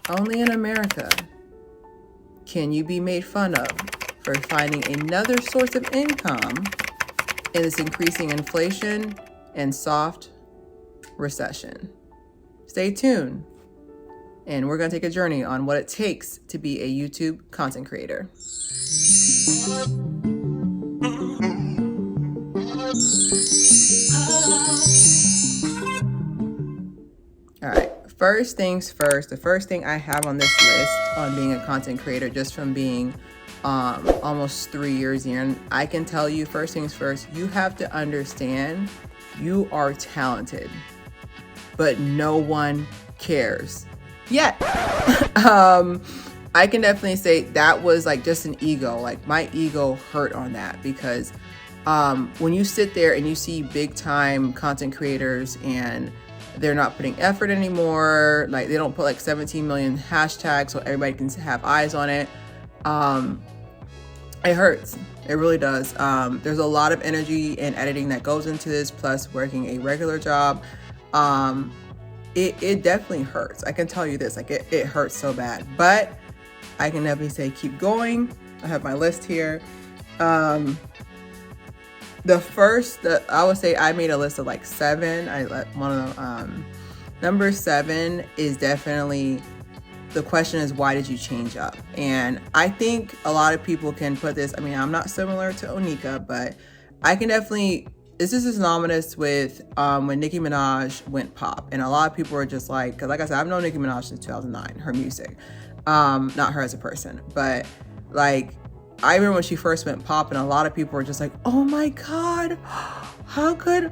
only in America can you be made fun of for finding another source of income in this increasing inflation and soft recession. Stay tuned, and we're going to take a journey on what it takes to be a YouTube content creator. All right, first things first, the first thing I have on this list on being a content creator, just from being almost 3 years in, I can tell you, first things first, you have to understand you are talented, but no one cares yet. I can definitely say that was like just an ego. Like my ego hurt on that, because when you sit there and you see big time content creators and they're not putting effort anymore, like they don't put like 17 million hashtags so everybody can have eyes on it, it hurts. It really does. There's a lot of energy and editing that goes into this, plus working a regular job. It definitely hurts. I can tell you this, like it hurts so bad, but I can definitely say keep going. I have my list here. I would say I made a list of like 7. I let one of them, number 7 is definitely, the question is, why did you change up? And I think a lot of people can put this, I mean, I'm not similar to Onika, but I can definitely, this is synonymous with when Nicki Minaj went pop. And a lot of people are just like, because like I said, I've known Nicki Minaj since 2009, her music, not her as a person, but like, I remember when she first went pop, and a lot of people were just like, oh my God, how could,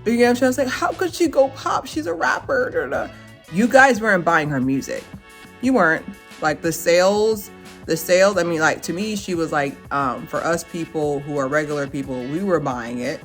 you know what I'm saying? I was like, how could she go pop? She's a rapper. You guys weren't buying her music. You weren't. Like the sales, I mean, like to me, she was like, for us people who are regular people, we were buying it.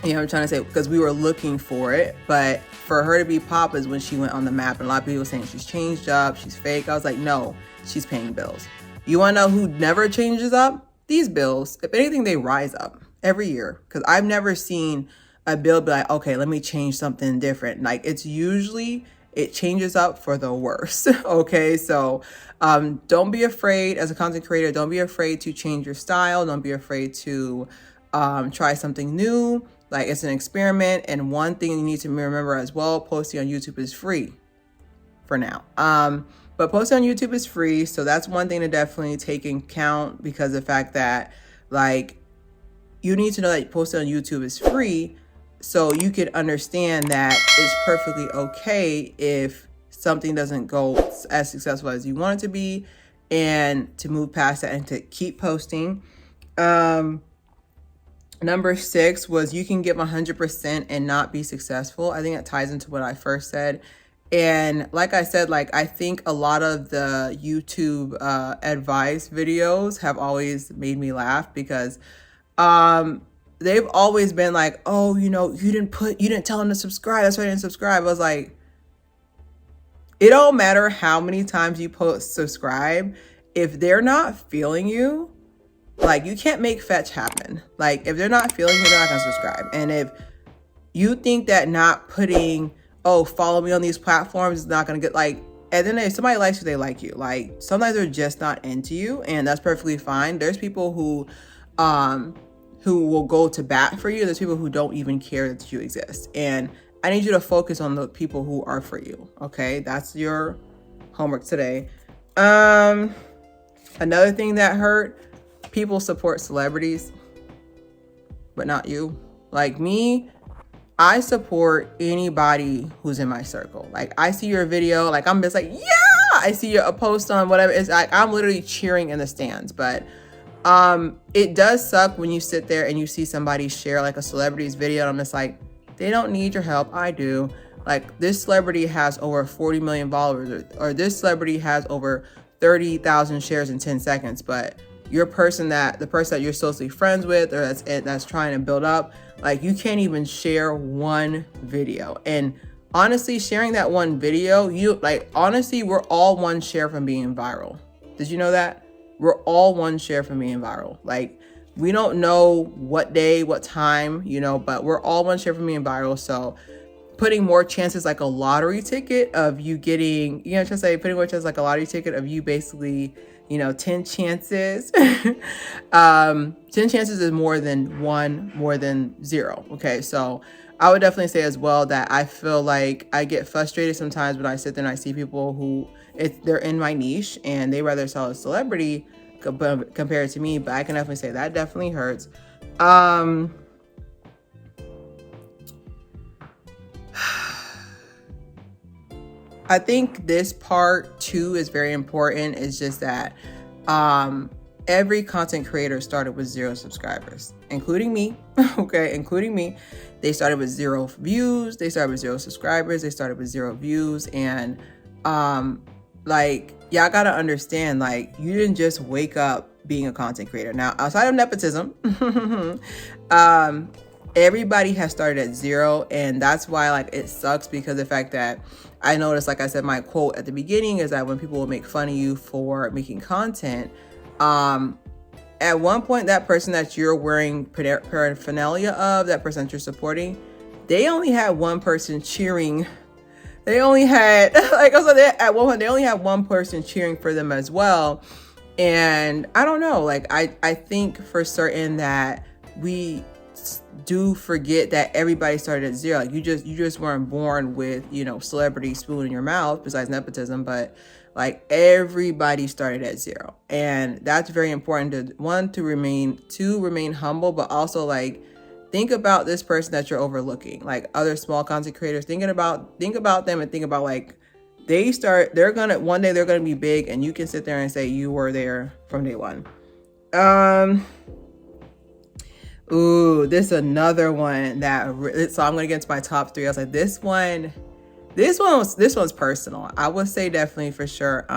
You know what I'm trying to say? Because we were looking for it. But for her to be pop is when she went on the map. And a lot of people were saying she's changed up, she's fake. I was like, no, she's paying bills. You want to know who never changes up? These bills. If anything, they rise up every year. Because I've never seen a bill be like, okay, let me change something different. Like it's usually, it changes up for the worse. Okay, so don't be afraid as a content creator. Don't be afraid to change your style. Don't be afraid to try something new. Like it's an experiment. And one thing you need to remember as well, posting on YouTube is free for now. But posting on YouTube is free. So that's one thing to definitely take into account, because the fact that like you need to know that posting on YouTube is free, so you can understand that it's perfectly okay if something doesn't go as successful as you want it to be, and to move past that and to keep posting. Number 6 was you can give 100% and not be successful. I think that ties into what I first said. And like I said, like I think a lot of the YouTube advice videos have always made me laugh, because they've always been like, oh, you know, you didn't tell them to subscribe, that's why I didn't subscribe. I was like, it don't matter how many times you post subscribe, if they're not feeling you, like you can't make fetch happen. Like if they're not feeling you, they're not gonna subscribe. And if you think that not putting, oh, follow me on these platforms is not gonna get, like, and then if somebody likes you, they like you. Like sometimes they're just not into you, and that's perfectly fine. There's people who will go to bat for you. There's people who don't even care that you exist. And I need you to focus on the people who are for you. Okay, that's your homework today. Another thing that hurt, people support celebrities, but not you. Like me, I support anybody who's in my circle. Like I see your video, like I'm just like, yeah, I see a post on whatever. It's like I'm literally cheering in the stands. But it does suck when you sit there and you see somebody share like a celebrity's video, and I'm just like, they don't need your help. I do. Like this celebrity has over 40 million followers, or this celebrity has over 30,000 shares in 10 seconds, but the person that you're socially friends with, or that's trying to build up, like you can't even share one video. And honestly, sharing that one video, honestly, we're all one share from being viral. Did you know that? We're all one share from being viral. Like we don't know what day, what time, but we're all one share from being viral. So putting more chances like a lottery ticket of you getting, you know, just say putting more chances like a lottery ticket of you basically, you know, 10 chances. 10 chances is more than one, more than zero. Okay. So I would definitely say as well that I feel like I get frustrated sometimes when I sit there and I see people who they're in my niche and they rather sell a celebrity compared to me, but I can definitely say that definitely hurts. I think this part too is very important. It's just that every content creator started with 0 subscribers, including me. Okay, including me. They started with 0 views. They started with 0 subscribers. They started with 0 views. And like, y'all gotta understand, like, you didn't just wake up being a content creator. Now, outside of nepotism, everybody has started at 0, and that's why, like, it sucks, because the fact that I noticed, like I said, my quote at the beginning is that when people will make fun of you for making content, at one point, that person that you're wearing paraphernalia of, that person that you're supporting, they only had one person cheering. They only had, like I said, at one point, they only had one person cheering for them as well. And I don't know, like, I think for certain that we do forget that everybody started at 0. Like, you just weren't born with, you know, celebrity spoon in your mouth, besides nepotism, but like, everybody started at 0. And that's very important to remain humble, but also, like, think about this person that you're overlooking, like other small content creators. Think about them and think about, like, one day they're gonna be big, and you can sit there and say you were there from day one. Ooh, this is another one so I'm gonna get into my top 3. I was like, this one's personal. I would say definitely for sure,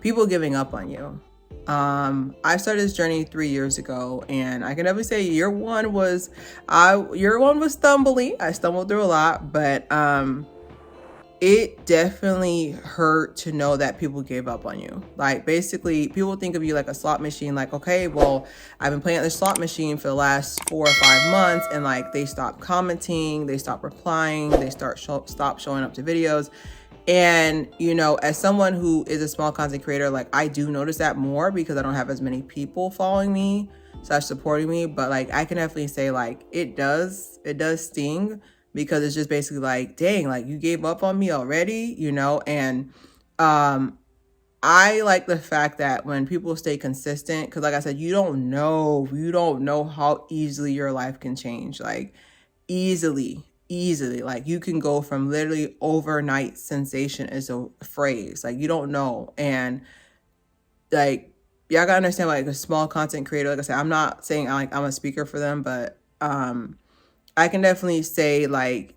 people giving up on you. I started this journey 3 years ago, and I can definitely say year one was stumbly. I stumbled through a lot, but it definitely hurt to know that people gave up on you. Like, basically, people think of you like a slot machine. Like, okay, well, I've been playing at the slot machine for the last 4 or 5 months, and like, they stop commenting, they stop replying, they stop showing up to videos. And, you know, as someone who is a small content creator, like, I do notice that more because I don't have as many people following me / supporting me. But like, I can definitely say, like, it does sting, because it's just basically like, dang, like, you gave up on me already, you know? And I like the fact that when people stay consistent, because like I said, you don't know how easily your life can change. Like, easily, like, you can go from literally overnight sensation is a phrase. Like, you don't know. And like, y'all gotta understand, like, a small content creator, like I said, I'm not saying like I'm a speaker for them, but I can definitely say, like,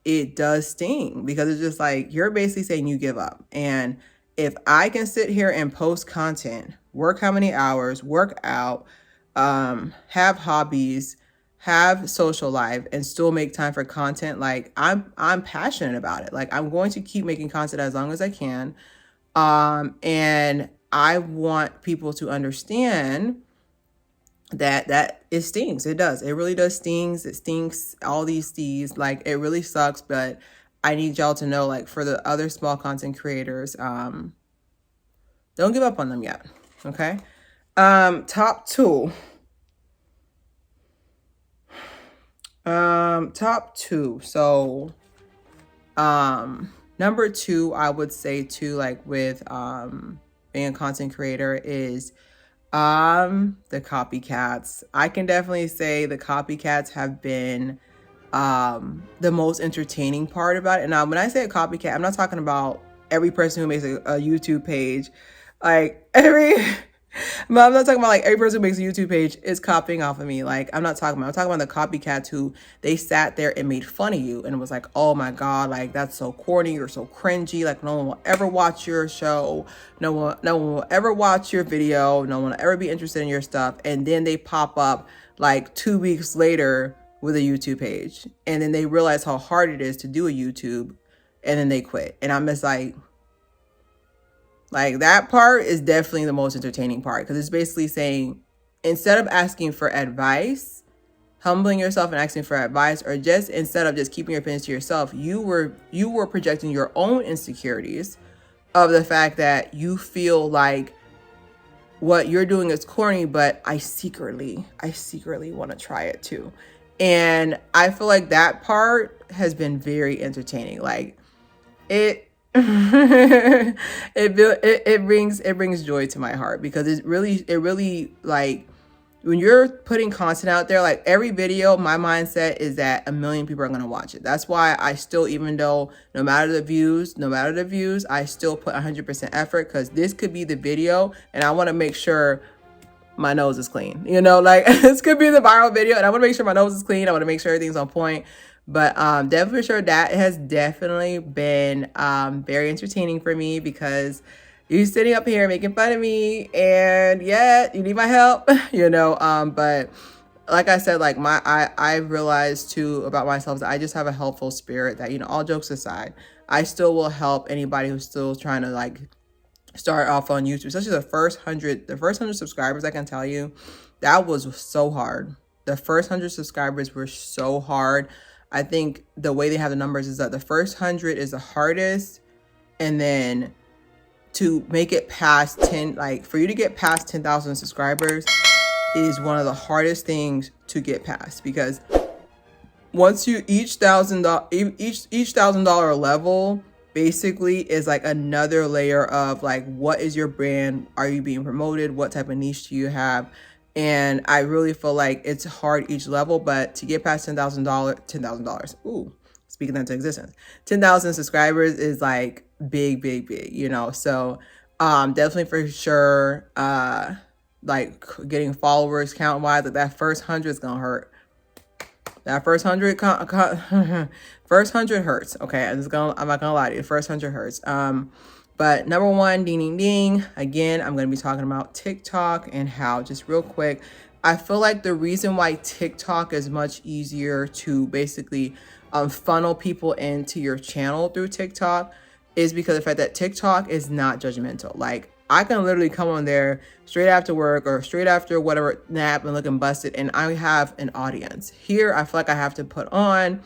it does sting, because it's just like, you're basically saying you give up. And if I can sit here and post content, work how many hours, work out, have hobbies, have social life, and still make time for content, like, I'm passionate about it. Like, I'm going to keep making content as long as I can. And I want people to understand that it stings. It does. It really does stings. It stinks. All these C's, like, it really sucks. But I need y'all to know, like, for the other small content creators, don't give up on them yet. Okay. Top 2. So, number 2, I would say too, like, with being a content creator is the copycats. I can definitely say the copycats have been the most entertaining part about it. And now, when I say a copycat, I'm not talking about every person who makes a YouTube page. Like, I'm not talking about, like, every person who makes a YouTube page is copying off of me. Like, I'm talking about the copycats who, they sat there and made fun of you and was like, oh my God, like, that's so corny, you're so cringy, like, no one will ever watch your show, no one will ever watch your video, no one will ever be interested in your stuff. And then they pop up like 2 weeks later with a YouTube page, and then they realize how hard it is to do a YouTube, and then they quit. And I'm just like, that part is definitely the most entertaining part, because it's basically saying, instead of asking for advice, humbling yourself and asking for advice, or just instead of just keeping your opinions to yourself, you were projecting your own insecurities of the fact that you feel like what you're doing is corny, but I secretly want to try it too. And I feel like that part has been very entertaining. Like it it brings joy to my heart, because it really like, when you're putting content out there, like every video, my mindset is that 1 million people are going to watch it. That's why I still, even though no matter the views, I still put 100% effort, because this could be the video and I want to make sure my nose is clean. You know, like this could be the viral video and I want to make sure my nose is clean. I want to make sure everything's on point. But definitely for sure, that has definitely been very entertaining for me, because you're sitting up here making fun of me and yet you need my help, you know. But like I said, like I realized too about myself that I just have a helpful spirit, that, you know, all jokes aside, I still will help anybody who's still trying to like start off on YouTube, especially the first 100 subscribers. I can tell you that was so hard. The first 100 subscribers were so hard. I think the way they have the numbers is that the first 100 is the hardest, and then to make it past 10, like for you to get past 10,000 subscribers is one of the hardest things to get past, because once you each $1,000 level basically is like another layer of like, what is your brand? Are you being promoted? What type of niche do you have? And I really feel like it's hard each level, but to get past $10,000, ooh, speaking that into existence, 10,000 subscribers is like big, you know? So definitely for sure, like getting followers count wise, like that first 100 is gonna hurt. That first 100 first 100 hurts. Okay, I'm not gonna lie to you, the first 100 hurts. But number one, ding, ding, ding. Again, I'm going to be talking about TikTok and how, just real quick, I feel like the reason why TikTok is much easier to basically funnel people into your channel through TikTok is because of the fact that TikTok is not judgmental. Like, I can literally come on there straight after work or straight after whatever nap and looking busted, and I have an audience. Here, I feel like I have to put on,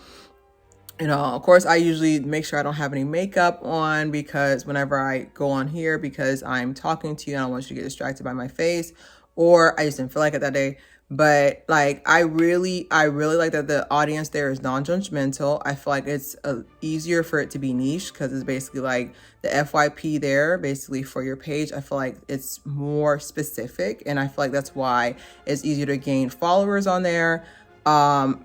you know, of course, I usually make sure I don't have any makeup on, because whenever I go on here, because I'm talking to you, I don't want you to get distracted by my face, or I just didn't feel like it that day. But like, I really like that the audience there is non-judgmental. I feel like it's easier for it to be niche, because it's basically like the FYP there, basically for your page. I feel like it's more specific, and I feel like that's why it's easier to gain followers on there.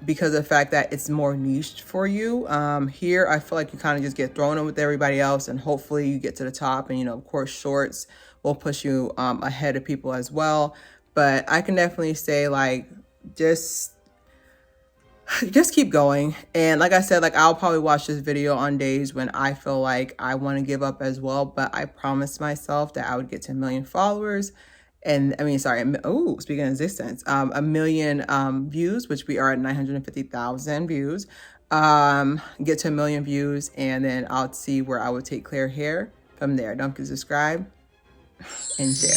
Because of the fact that it's more niche for you. Here, I feel like you kind of just get thrown in with everybody else, and hopefully you get to the top. And, you know, of course, shorts will push you ahead of people as well. But I can definitely say, like, just keep going. And like I said, like, I'll probably watch this video on days when I feel like I want to give up as well. But I promised myself that I would get to 1 million followers. And I mean, sorry, oh, speaking of existence, 1 million views, which we are at 950,000 views, get to 1 million views, and then I'll see where I would take Claire Haire from there. Don't forget to subscribe and share.